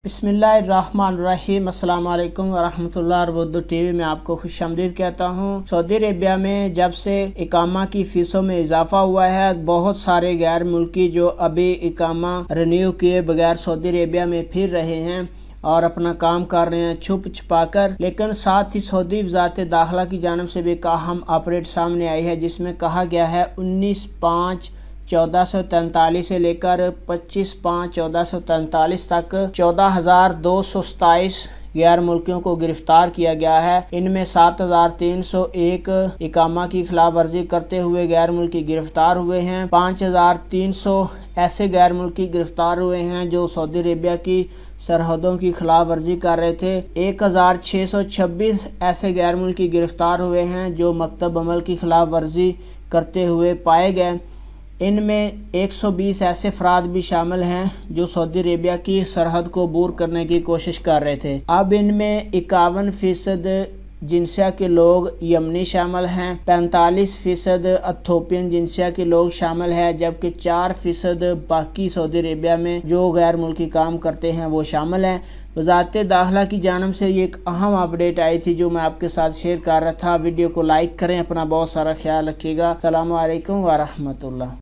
बिस्मिल्लाहिर्रहमानिर्रहीम। अस्सलाम वालेकुम वरहमतुल्लाह। उर्दू टीवी में आपको खुश आमदीद कहता हूँ। सऊदी अरेबिया में जब से इकामा की फ़ीसों में इजाफा हुआ है, बहुत सारे गैर मुल्की जो अभी इकामा रिन्यू किए बगैर सऊदी अरेबिया में फिर रहे हैं और अपना काम कर रहे हैं छुप छुपा कर। लेकिन साथ ही सऊदी वज़ारत दाखिला की जानिब से भी एक अहम अपडेट सामने आई है, जिसमें कहा गया है 19/5/1443 से लेकर 25/5/1443 तक 14,227 गैर मुल्कियों को गिरफ्तार किया गया है। इनमें 7,301 इकामा की खिलाफ वर्जी करते हुए गैर मुल्की गिरफ्तार हुए हैं। 5,300 ऐसे गैर मुल्की गिरफ्तार हुए हैं जो सऊदी अरेबिया की सरहदों की खिलाफ वर्जी कर रहे थे। 1,626 ऐसे गैर मुल्की गिरफ्तार हुए हैं जो मकतब अमल की खिलाफ वर्जी करते हुए पाए गए। इनमें 120 ऐसे अफराद भी शामिल हैं जो सऊदी अरेबिया की सरहद को अबूर करने की कोशिश कर रहे थे। अब इनमें 51% जिनसिया के लोग यमनी शामिल हैं, 45% इथोपियन जिनसिया के लोग शामिल हैं, जबकि 4% बाकी सऊदी अरेबिया में जो गैर मुल्की काम करते हैं वो शामिल हैं। वज़ारत दाखिला की जानिब से ये एक अहम अपडेट आई थी जो मैं आपके साथ शेयर कर रहा था। वीडियो को लाइक करें, अपना बहुत सारा ख्याल रखिएगा। अस्सलामु अलैकुम व रहमतुल्लाह।